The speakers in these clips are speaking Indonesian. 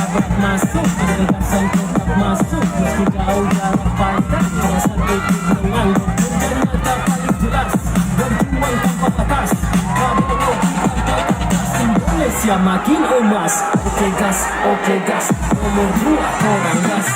berat masuk, ketegasan tetap masuk. Meski jauh jarak pandang, kerasan itu dengan dan mata paling jelas. Berjuang tanpa batas, Prabowo kita tegas. Indonesia makin emas. Oke gas, nomor 2 orang gas.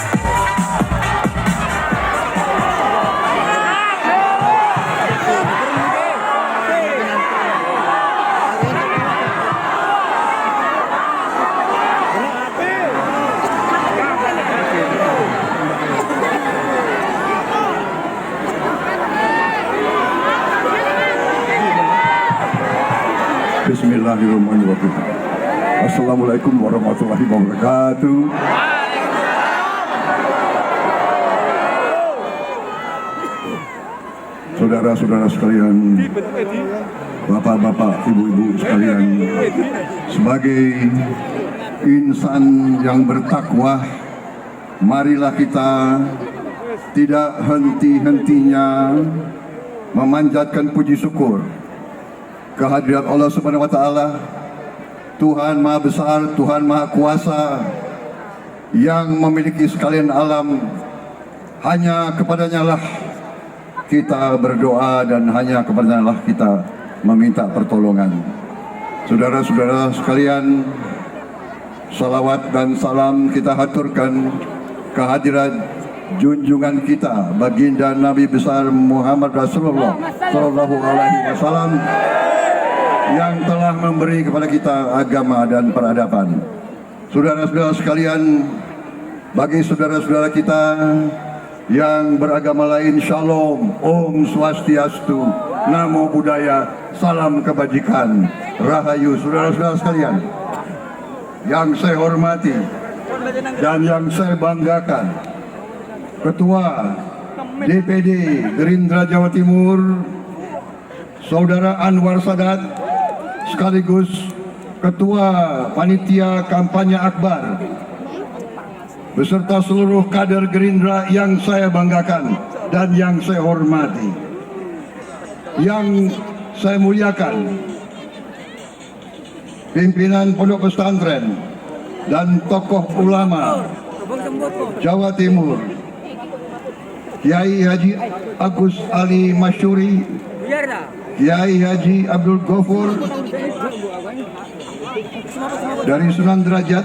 Bismillahirrahmanirrahim. Assalamualaikum warahmatullahi wabarakatuh. Saudara-saudara sekalian, bapak-bapak, ibu-ibu sekalian, sebagai insan yang bertakwa, marilah kita tidak henti-hentinya memanjatkan puji syukur kehadirat Allah Subhanahu wa Ta'ala, Tuhan Maha Besar, Tuhan Maha Kuasa, yang memiliki sekalian alam. Hanya kepadanya lah kita berdoa dan hanya kepadanya lah kita meminta pertolongan. Saudara-saudara sekalian, salawat dan salam kita haturkan kehadirat junjungan kita, baginda Nabi besar Muhammad Rasulullah Sallallahu Alaihi Wasallam, yang telah memberi kepada kita agama dan peradaban. Saudara-saudara sekalian, bagi saudara-saudara kita yang beragama lain, Shalom, Om Swastiastu, Namo Buddhaya, salam kebajikan, Rahayu. Saudara-saudara sekalian yang saya hormati dan yang saya banggakan, Ketua DPD Gerindra Jawa Timur, Saudara Anwar Sadat, sekaligus Ketua Panitia Kampanye Akbar, beserta seluruh kader Gerindra yang saya banggakan dan yang saya hormati, yang saya muliakan, pimpinan pondok pesantren dan tokoh ulama Jawa Timur, Kiai Haji Agus Ali Masyuri, Kiai Haji Abdul Ghafur dari Sunan Derajat,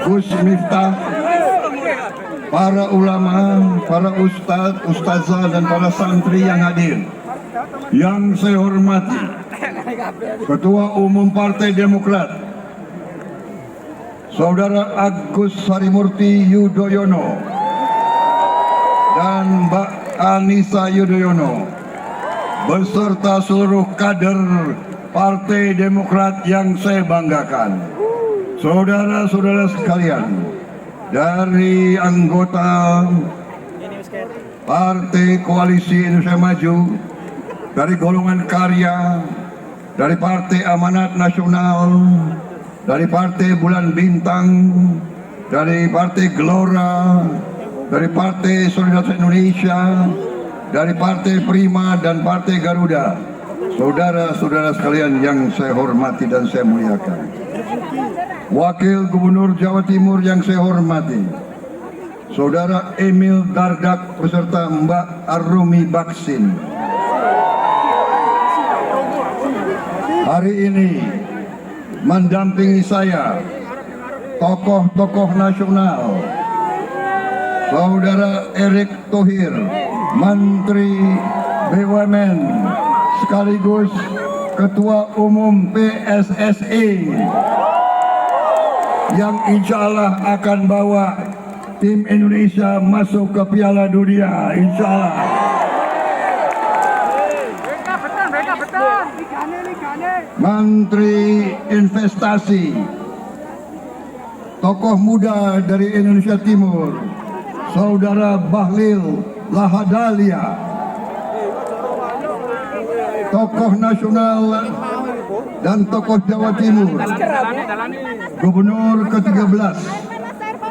Gus Miftah, para ulama, para ustazah dan para santri yang hadir, yang saya hormati, Ketua Umum Partai Demokrat Saudara Agus Harimurti Yudhoyono dan Mbak Anissa Yudhoyono, beserta seluruh kader Partai Demokrat yang saya banggakan. Saudara-saudara sekalian, dari anggota Partai Koalisi Indonesia Maju, dari golongan karya, dari Partai Amanat Nasional, dari Partai Bulan Bintang, dari Partai Gelora, dari Partai Solidaritas Indonesia, dari Partai Prima dan Partai Garuda. Saudara-saudara sekalian yang saya hormati dan saya muliakan, Wakil Gubernur Jawa Timur yang saya hormati, Saudara Emil Dardak beserta Mbak Arumi Baksin. Hari ini mendampingi saya tokoh-tokoh nasional, Saudara Erick Thohir, Menteri BUMN sekaligus Ketua Umum PSSI, yang insya Allah akan bawa tim Indonesia masuk ke Piala Dunia, insya Allah. Menteri Investasi, tokoh muda dari Indonesia Timur, Saudara Bahlil Lahadalia, tokoh nasional dan tokoh Jawa Timur, Gubernur ke-13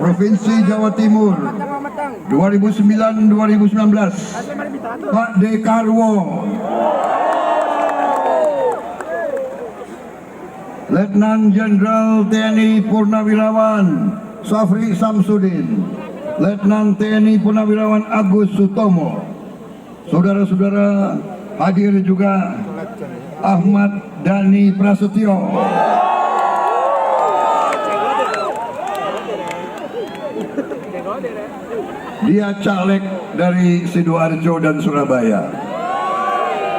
Provinsi Jawa Timur 2009-2019, Pak Dekarwo. Letnan Jenderal TNI Purnawirawan Safri Samsudin, Letnan TNI Purnawirawan Agus Sutomo, saudara-saudara hadir juga Ahmad Dhani Prasetyo, dia caleg dari Sidoarjo dan Surabaya,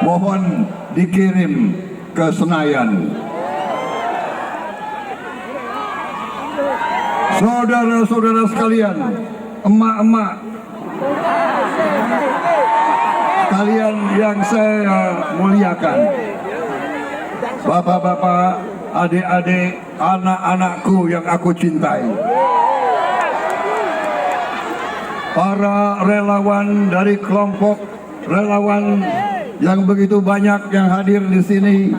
mohon dikirim ke Senayan. Saudara-saudara sekalian, emak-emak, kalian yang saya muliakan, bapak-bapak, adik-adik, anak-anakku yang aku cintai, para relawan dari kelompok relawan yang begitu banyak yang hadir di sini,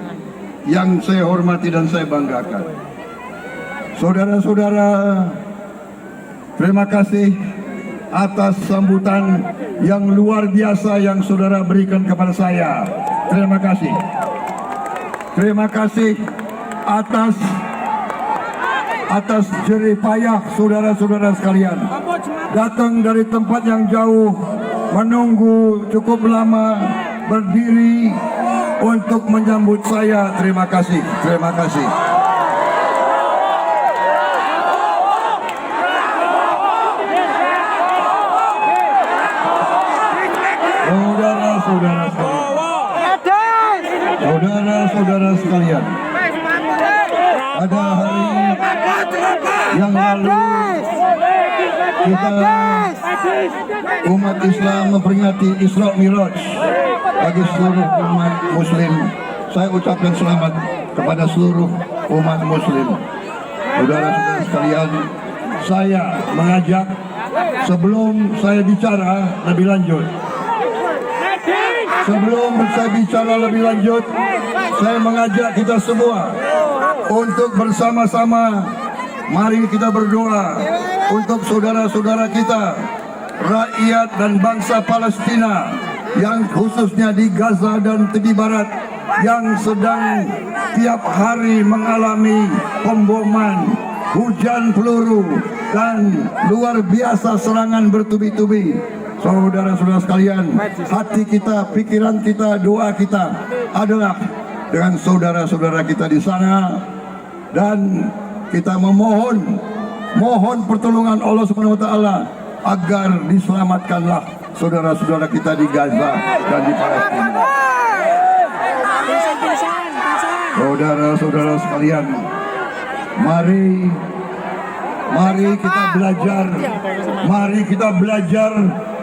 yang saya hormati dan saya banggakan. Saudara-saudara, terima kasih atas sambutan yang luar biasa yang saudara berikan kepada saya. Terima kasih. Terima kasih atas jerih payah saudara-saudara sekalian. Datang dari tempat yang jauh, menunggu cukup lama, berdiri untuk menyambut saya. Terima kasih. Terima kasih. Saudara-saudara sekalian, pada hari yang lalu kita umat Islam memperingati Isra Miraj bagi seluruh umat Muslim. Saya ucapkan selamat kepada seluruh umat Muslim. Saudara-saudara sekalian, saya mengajak, sebelum saya bicara lebih lanjut, saya mengajak kita semua untuk bersama-sama, mari kita berdoa untuk saudara-saudara kita, rakyat dan bangsa Palestina yang khususnya di Gaza dan tepi barat, yang sedang tiap hari mengalami pemboman, hujan peluru, dan luar biasa serangan bertubi-tubi. Saudara-saudara sekalian, hati kita, pikiran kita, doa kita adalah dengan saudara-saudara kita di sana, dan kita mohon pertolongan Allah Subhanahu wa taala agar diselamatkanlah saudara-saudara kita di Gaza dan di Palestina. Saudara-saudara sekalian, mari kita belajar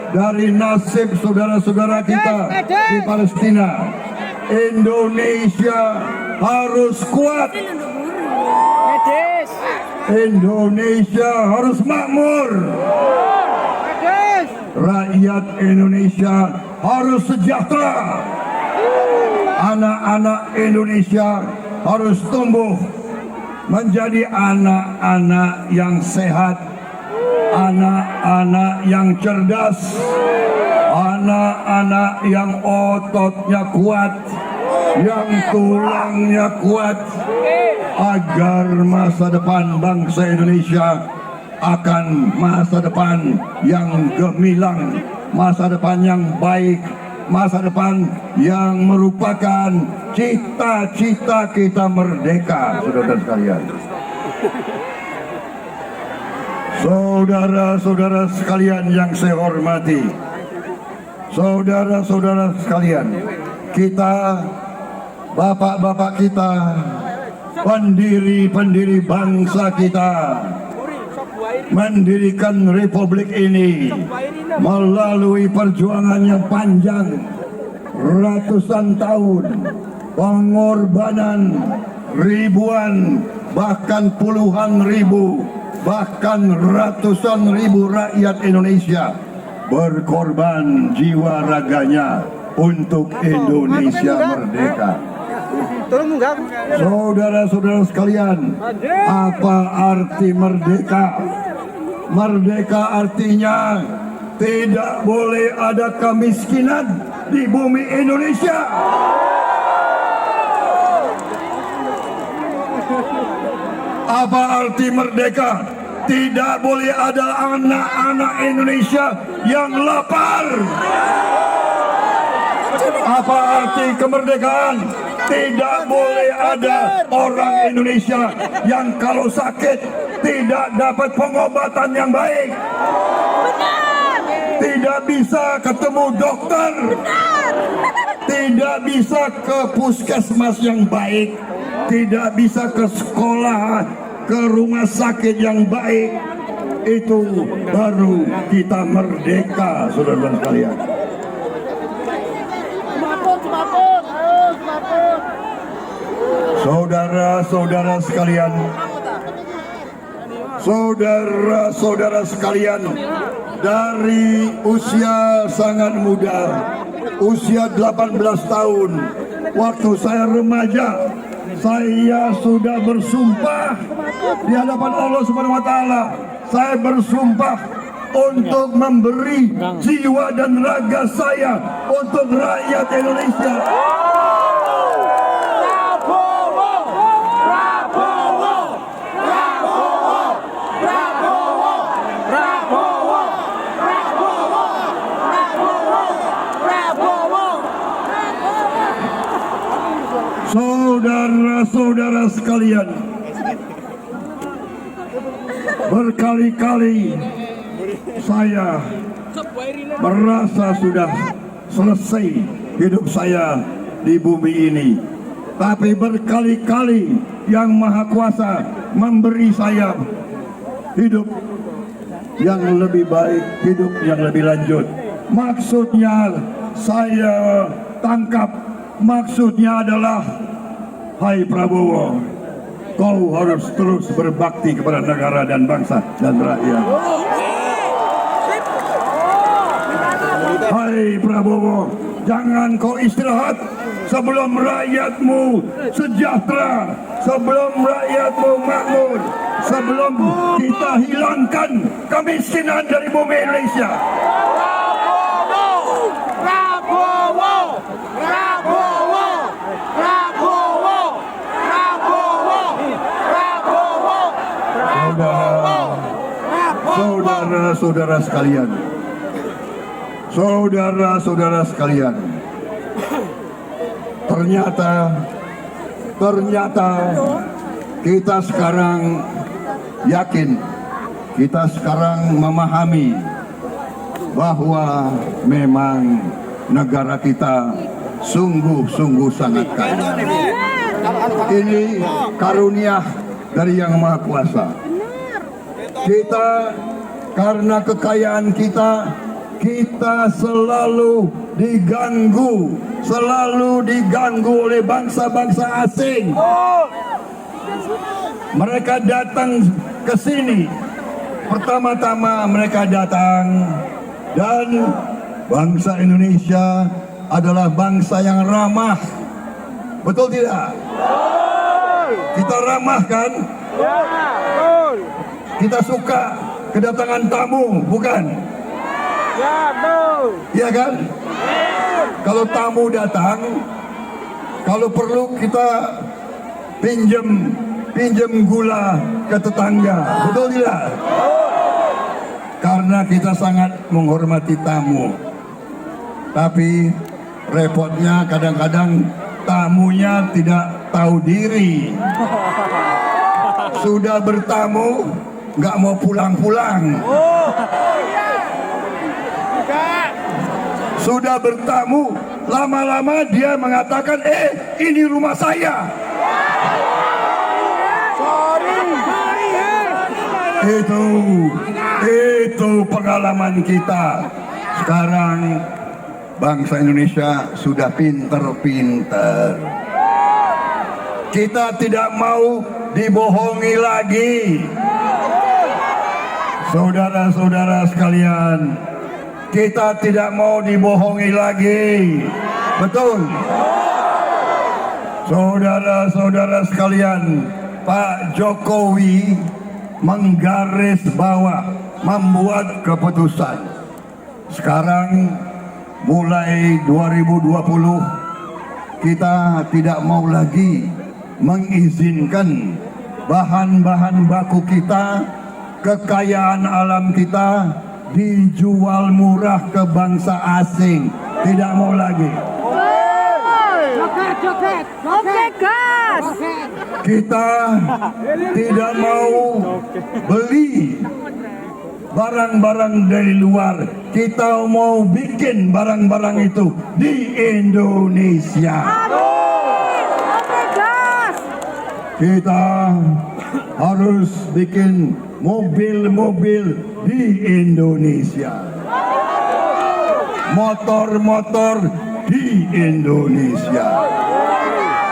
dari nasib saudara-saudara kita di Palestina. Indonesia harus kuat. Indonesia harus makmur. Rakyat Indonesia harus sejahtera. Anak-anak Indonesia harus tumbuh menjadi anak-anak yang sehat, anak-anak yang cerdas, anak-anak yang ototnya kuat, yang tulangnya kuat, agar masa depan bangsa Indonesia akan masa depan yang gemilang, masa depan yang baik, masa depan yang merupakan cita-cita kita merdeka, saudara sekalian. Saudara-saudara sekalian yang saya hormati, saudara-saudara sekalian, kita, bapak-bapak kita, pendiri-pendiri bangsa kita, mendirikan republik ini melalui perjuangan yang panjang, ratusan tahun, pengorbanan ribuan, bahkan puluhan ribu, bahkan ratusan ribu rakyat Indonesia berkorban jiwa raganya untuk Indonesia merdeka. Saudara-saudara sekalian, apa arti merdeka? Merdeka artinya tidak boleh ada kemiskinan di bumi Indonesia. Apa arti merdeka? Tidak boleh ada anak-anak Indonesia yang lapar. Apa arti kemerdekaan? Tidak boleh ada orang Indonesia yang kalau sakit tidak dapat pengobatan yang baik. Tidak bisa ketemu dokter. Tidak bisa ke puskesmas yang baik. Tidak bisa ke sekolah, ke rumah sakit yang baik. Itu baru kita merdeka, saudara-saudara sekalian. Saudara-saudara sekalian, saudara-saudara sekalian, dari usia sangat muda, usia 18 tahun, waktu saya remaja, saya sudah bersumpah di hadapan Allah Subhanahu wa taala. Saya bersumpah untuk memberi jiwa dan raga saya untuk rakyat Indonesia. Saudara-saudara sekalian, berkali-kali saya merasa sudah selesai hidup saya di bumi ini. Tapi berkali-kali Yang Maha Kuasa memberi saya hidup yang lebih baik, hidup yang lebih lanjut. Maksudnya saya tangkap, maksudnya adalah, hai Prabowo, kau harus terus berbakti kepada negara dan bangsa dan rakyat. Hai Prabowo, jangan kau istirahat sebelum rakyatmu sejahtera, sebelum rakyatmu makmur, sebelum kita hilangkan kemiskinan dari bumi Indonesia. Saudara-saudara sekalian, saudara-saudara sekalian, ternyata kita sekarang yakin, kita sekarang memahami bahwa memang negara kita sungguh-sungguh sangat kaya. Ini karunia dari Yang Maha Kuasa. Kita karena kekayaan kita selalu diganggu oleh bangsa-bangsa asing. Mereka datang ke sini. Pertama-tama mereka datang, dan bangsa Indonesia adalah bangsa yang ramah. Betul tidak? Kita ramah kan? Kita suka kedatangan tamu, bukan? Iya kan? Kalau tamu datang, kalau perlu kita pinjam gula ke tetangga, betul tidak? Karena kita sangat menghormati tamu. Tapi repotnya kadang-kadang tamunya tidak tahu diri. Sudah bertamu, nggak mau pulang-pulang. Sudah bertamu, lama-lama dia mengatakan, ini rumah saya. Itu pengalaman kita. Sekarang bangsa Indonesia sudah pinter-pinter. Kita tidak mau dibohongi lagi. Saudara-saudara sekalian, kita tidak mau dibohongi lagi. Betul? Saudara-saudara sekalian, Pak Jokowi menggaris bawah, membuat keputusan. Sekarang mulai 2020 kita tidak mau lagi mengizinkan bahan-bahan baku kita, kekayaan alam kita dijual murah ke bangsa asing. Tidak mau lagi. Oke, gas. Kita tidak mau beli barang-barang dari luar. Kita mau bikin barang-barang itu di Indonesia. Oke, gas. Kita harus bikin mobil-mobil di Indonesia. Motor-motor di Indonesia.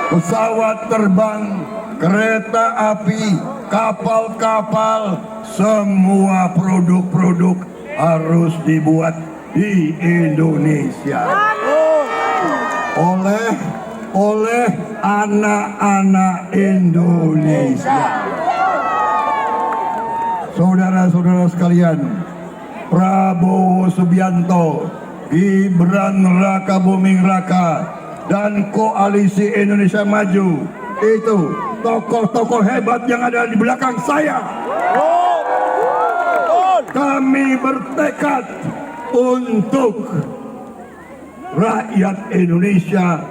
Pesawat terbang, kereta api, kapal-kapal, semua produk-produk harus dibuat di Indonesia. Oleh anak-anak Indonesia. Saudara-saudara sekalian, Prabowo Subianto, Gibran Raka Buming Raka, dan Koalisi Indonesia Maju itu tokoh-tokoh hebat yang ada di belakang saya. Kami bertekad untuk rakyat Indonesia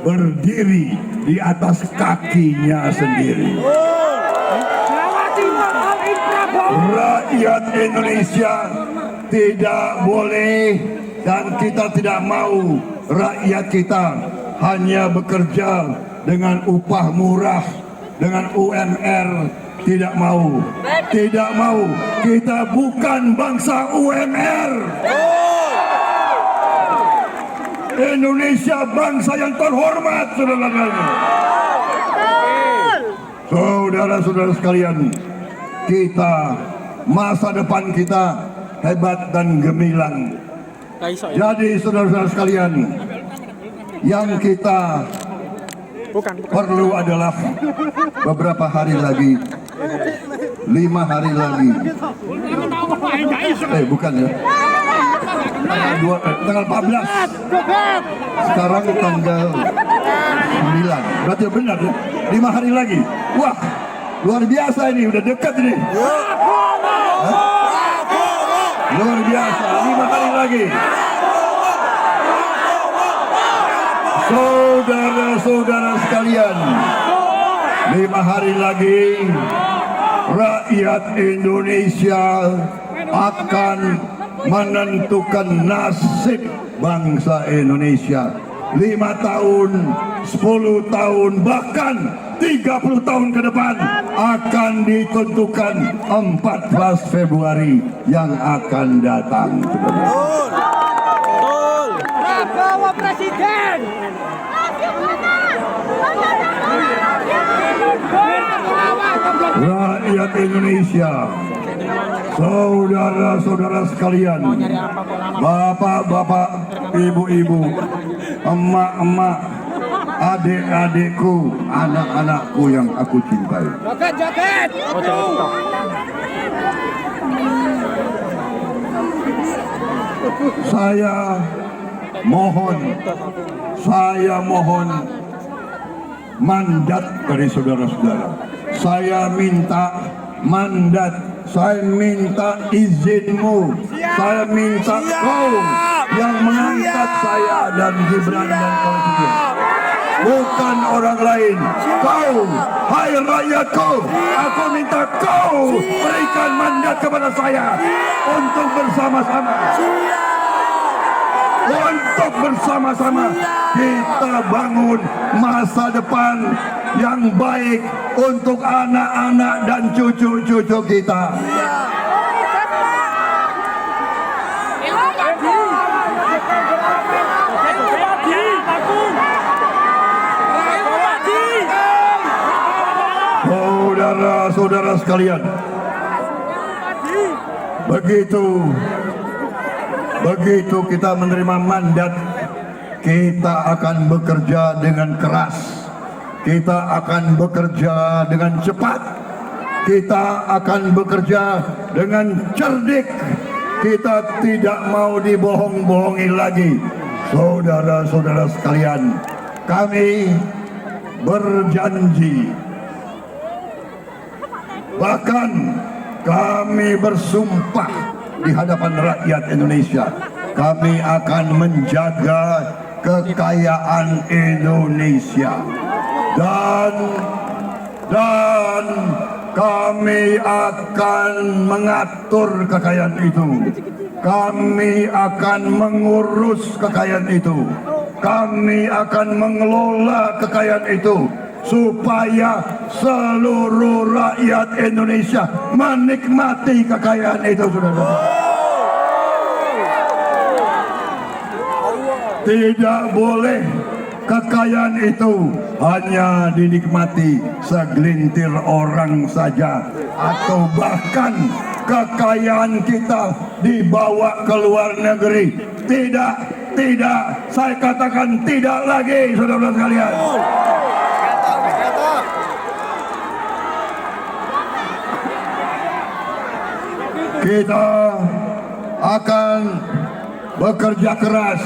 berdiri di atas kakinya sendiri. Rakyat Indonesia tidak boleh dan kita tidak mau rakyat kita hanya bekerja dengan upah murah, dengan UMR. Tidak mau. Kita bukan bangsa UMR. Indonesia bangsa yang terhormat, saudara-saudara. Saudara-saudara sekalian, kita masa depan kita hebat dan gemilang. Jadi saudara-saudara sekalian, yang kita perlu adalah beberapa hari lagi, 5 hari lagi. Bukan ya. Tanggal 14. Sekarang tanggal 9. Berarti benar ya. 5 hari lagi. Wah, luar biasa ini, udah dekat ini. Luar biasa, 5 hari lagi. Saudara-saudara sekalian, 5 hari lagi rakyat Indonesia akan menentukan nasib bangsa Indonesia. 5 tahun, 10 tahun, bahkan 30 tahun ke depan akan ditentukan 14 Februari yang akan datang. Prabowo Presiden. Rakyat Indonesia, saudara-saudara sekalian, bapak-bapak, ibu-ibu, emak-emak, adik-adikku, anak-anakku yang aku cintai. Joget. Saya mohon mandat dari saudara-saudara. Saya minta mandat, saya minta izinmu, saya minta kau yang mengangkat saya dan Gibran dan kawan-kawan. Bukan orang lain. Kau, hai rakyatku, aku minta kau berikan mandat kepada saya untuk bersama-sama kita bangun masa depan yang baik untuk anak-anak dan cucu-cucu kita. Saudara-saudara sekalian, begitu kita menerima mandat, kita akan bekerja dengan keras, kita akan bekerja dengan cepat, kita akan bekerja dengan cerdik, kita tidak mau dibohong-bohongi lagi. Saudara-saudara sekalian, kami berjanji Bahkan kami bersumpah di hadapan rakyat Indonesia, kami akan menjaga kekayaan Indonesia dan kami akan mengatur kekayaan itu. Kami akan mengurus kekayaan itu. Kami akan mengelola kekayaan itu supaya seluruh rakyat Indonesia menikmati kekayaan itu, saudara. Tidak boleh kekayaan itu hanya dinikmati segelintir orang saja, atau bahkan kekayaan kita dibawa ke luar negeri. Tidak, saya katakan tidak lagi, saudara sekalian. Kita akan bekerja keras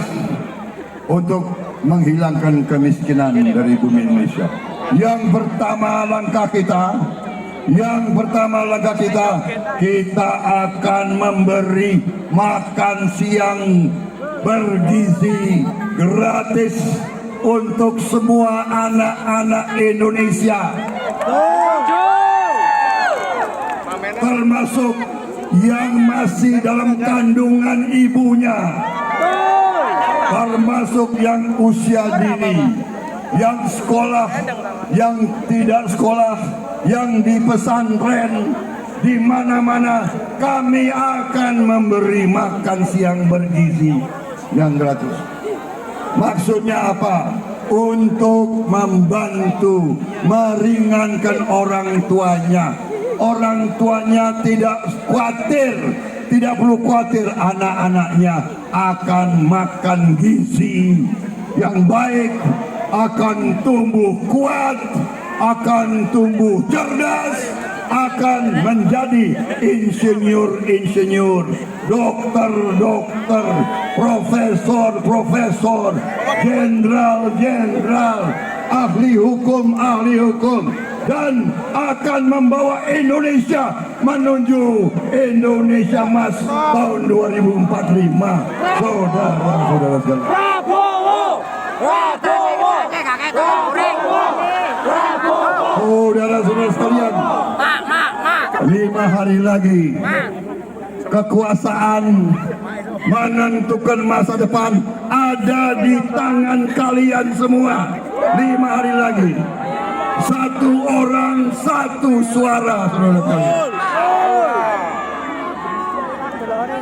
untuk menghilangkan kemiskinan dari bumi Indonesia. Yang pertama langkah kita, kita akan memberi makan siang bergizi gratis untuk semua anak-anak Indonesia, termasuk yang masih dalam kandungan ibunya, termasuk yang usia dini, yang sekolah, yang tidak sekolah, yang di pesantren, di mana-mana kami akan memberi makan siang bergizi yang gratis. Maksudnya apa? Untuk membantu meringankan orang tuanya. Orang tuanya tidak perlu khawatir anak-anaknya akan makan gizi yang baik, akan tumbuh kuat, akan tumbuh cerdas, akan menjadi insinyur-insinyur, dokter-dokter, profesor-profesor, jenderal-jenderal, ahli hukum, dan akan membawa Indonesia menuju Indonesia Emas tahun 2045. Saudara-saudara sekalian. Saudara-saudara sekalian, 5 hari lagi kekuasaan menentukan masa depan ada di tangan kalian semua. 5 hari lagi. Satu orang, satu suara, saudara sekalian.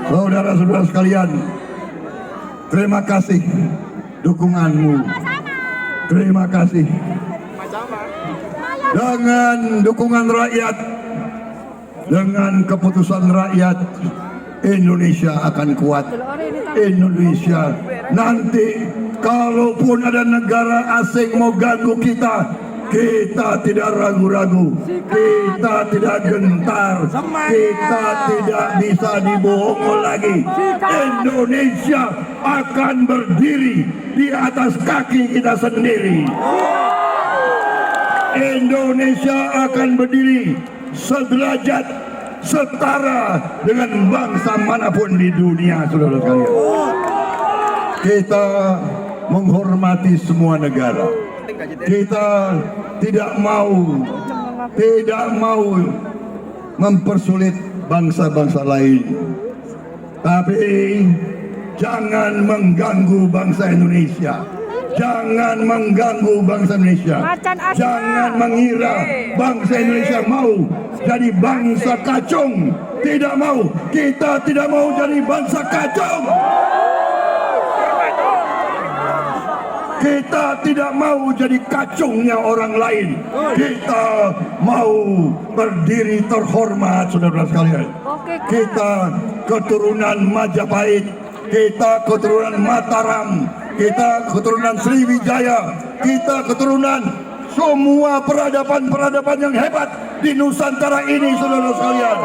Saudara-saudara sekalian, terima kasih dukunganmu. Terima kasih. Dengan dukungan rakyat, dengan keputusan rakyat, Indonesia akan kuat. Indonesia nanti, kalaupun ada negara asing mau ganggu kita, kita tidak ragu-ragu, kita tidak gentar, kita tidak bisa dibohong lagi. Indonesia akan berdiri di atas kaki kita sendiri. Indonesia akan berdiri sederajat, setara dengan bangsa manapun di dunia, saudara sekalian. Kita menghormati semua negara. Kita tidak mau mempersulit bangsa-bangsa lain. Tapi jangan mengganggu bangsa Indonesia. Jangan mengganggu bangsa Indonesia. Jangan mengira bangsa Indonesia mau jadi bangsa kacung. Tidak mau. Kita tidak mau jadi bangsa kacung. Kita tidak mau jadi kacungnya orang lain. Kita mau berdiri terhormat, saudara sekalian. Kita keturunan Majapahit, kita keturunan Mataram, kita keturunan Sriwijaya, kita keturunan semua peradaban-peradaban yang hebat di Nusantara ini, saudara sekalian.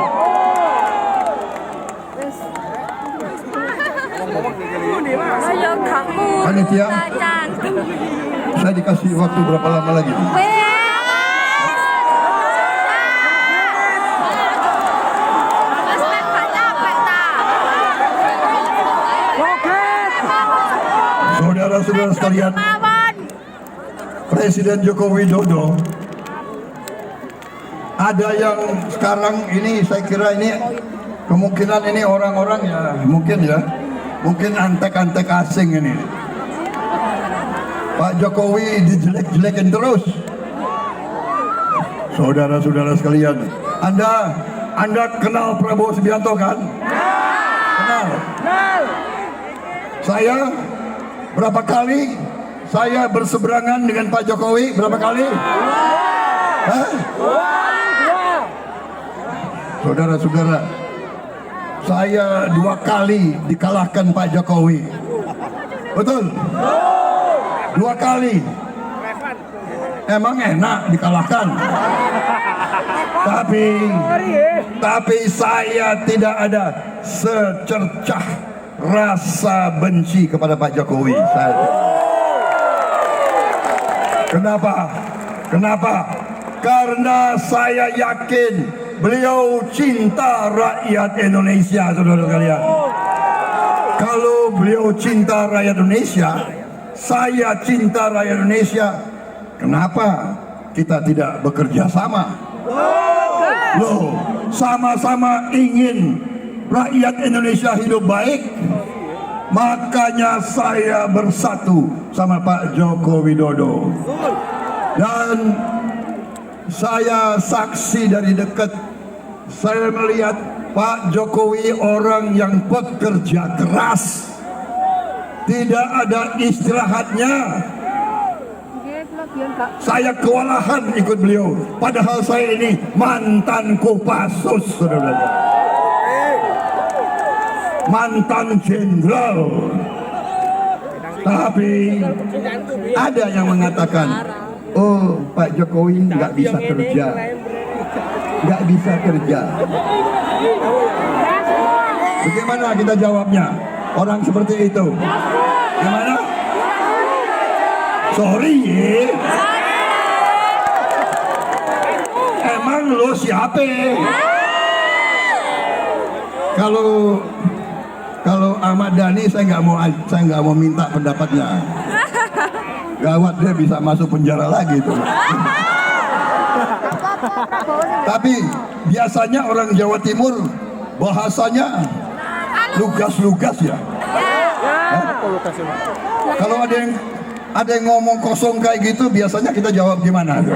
Panitia, saya dikasih waktu berapa lama lagi? saudara-saudara sekalian, Presiden Joko Widodo ada yang sekarang ini saya kira ini kemungkinan ini orang-orang mungkin antek-antek asing ini. Pak Jokowi dijelek-jelekin terus. Saudara-saudara sekalian, Anda kenal Prabowo Subianto kan? Kenal. Saya berapa kali saya berseberangan dengan Pak Jokowi? Berapa kali? Hah? Saudara-saudara, saya 2 kali dikalahkan Pak Jokowi. Betul? 2 kali. Emang enak dikalahkan. Tapi saya tidak ada secercah rasa benci kepada Pak Jokowi. Kenapa? Karena saya yakin beliau cinta rakyat Indonesia, saudara sekalian. Kalau beliau cinta rakyat Indonesia, saya cinta rakyat Indonesia, kenapa kita tidak bekerja sama? Loh, sama-sama ingin rakyat Indonesia hidup baik. Makanya saya bersatu sama Pak Joko Widodo. Dan saya saksi dari dekat. Saya melihat Pak Jokowi orang yang bekerja keras. Tidak ada istirahatnya. Saya kewalahan ikut beliau. Padahal saya ini mantan Kopassus, saudara. Mantan jenderal. Tapi ada yang mengatakan, oh Pak Jokowi nggak bisa kerja. Nggak bisa kerja. Bagaimana kita jawabnya? Orang seperti itu. Gimana? Sorry ya. Emang lo siapa? Kalau Ahmad Dhani saya nggak mau minta pendapatnya. Gawat, dia bisa masuk penjara lagi tuh. Tapi biasanya orang Jawa Timur bahasanya lugas-lugas ya. Kalau ada yang ngomong kosong kayak gitu, biasanya kita jawab gimana tuh?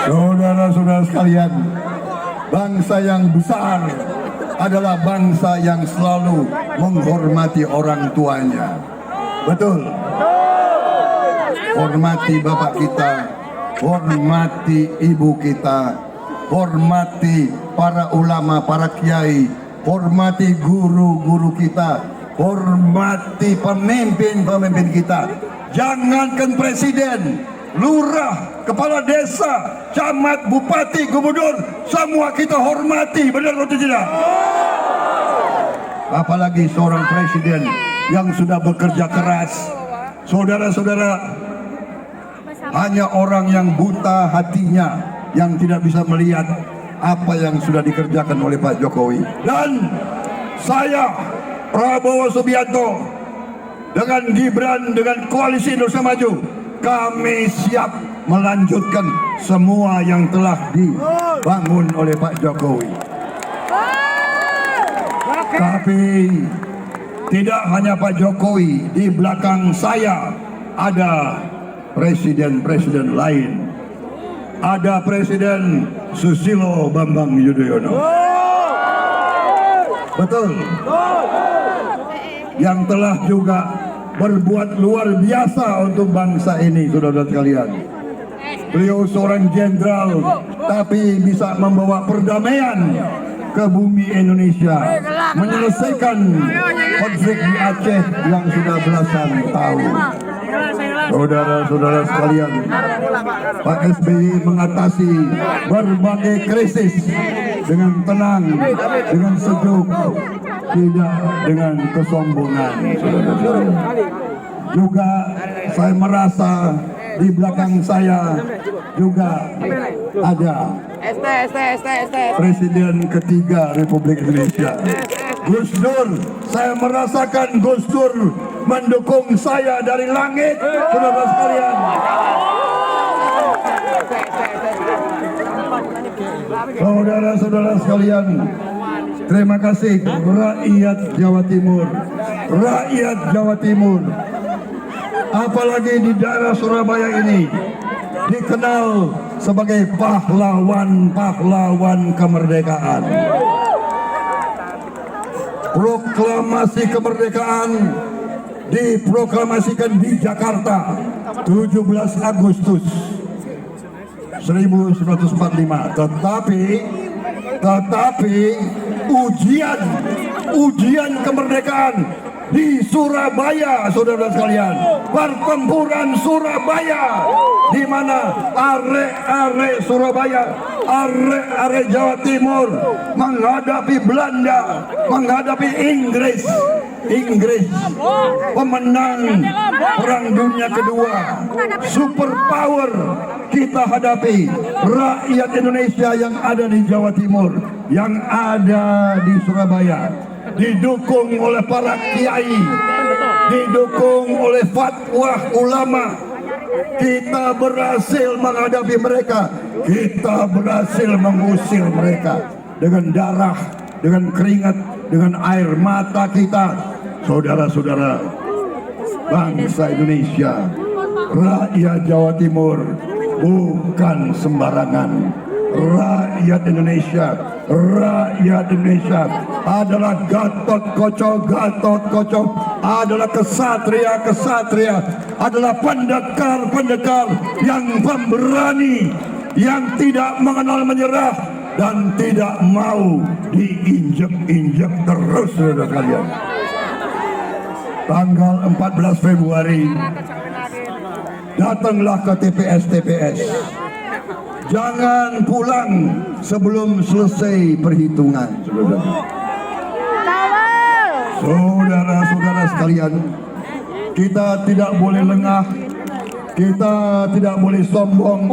Saudara-saudara sekalian, bangsa yang besar adalah bangsa yang selalu menghormati orang tuanya. Betul? Hormati bapak kita, hormati ibu kita, hormati para ulama, para kiai, hormati guru-guru kita, hormati pemimpin-pemimpin kita. Jangankan presiden, lurah, kepala desa, camat, bupati, gubernur, semua kita hormati, benar atau tidak? Apalagi seorang presiden yang sudah bekerja keras. Saudara-saudara, hanya orang yang buta hatinya yang tidak bisa melihat apa yang sudah dikerjakan oleh Pak Jokowi. Dan saya, Prabowo Subianto, dengan Gibran, dengan Koalisi Indonesia Maju, kami siap melanjutkan semua yang telah dibangun oleh Pak Jokowi. Tapi tidak hanya Pak Jokowi, di belakang saya ada presiden-presiden lain. Ada Presiden Susilo Bambang Yudhoyono. Betul. Yang telah juga berbuat luar biasa untuk bangsa ini, saudara sekalian. Beliau seorang jenderal, tapi bisa membawa perdamaian ke bumi Indonesia, menyelesaikan konflik di Aceh yang sudah belasan tahun. Saudara-saudara sekalian, Pak SBY mengatasi berbagai krisis dengan tenang, dengan sejuk, tidak dengan kesombongan. Saudara-saudara. juga saya merasa di belakang saya juga ada Presiden ketiga Republik Indonesia, Gus Dur. Saya merasakan Gus Dur mendukung saya dari langit, saudara sekalian. Saudara-saudara sekalian, terima kasih rakyat Jawa Timur, rakyat Jawa Timur. Apalagi di daerah Surabaya ini dikenal sebagai pahlawan-pahlawan kemerdekaan. Proklamasi kemerdekaan diproklamasikan di Jakarta 17 Agustus 1945, tetapi ujian kemerdekaan di Surabaya, saudara sekalian, pertempuran Surabaya, di mana arek-arek Surabaya, arek-arek Jawa Timur menghadapi Belanda, menghadapi Inggris, pemenang Perang Dunia Kedua, superpower. Kita hadapi rakyat Indonesia yang ada di Jawa Timur, yang ada di Surabaya, didukung oleh para kiai, didukung oleh fatwa ulama. Kita berhasil menghadapi mereka, kita berhasil mengusir mereka dengan darah, dengan keringat, dengan air mata kita. Saudara-saudara bangsa Indonesia, rakyat Jawa Timur bukan sembarangan. Rakyat Indonesia adalah Gatot Koco, adalah kesatria, adalah pendekar yang pemberani, yang tidak mengenal menyerah dan tidak mau diinjek-injek terus, saudara kalian. Tanggal 14 Februari datanglah ke TPS. Jangan pulang sebelum selesai perhitungan, saudara-saudara sekalian. Kita tidak boleh lengah, kita tidak boleh sombong.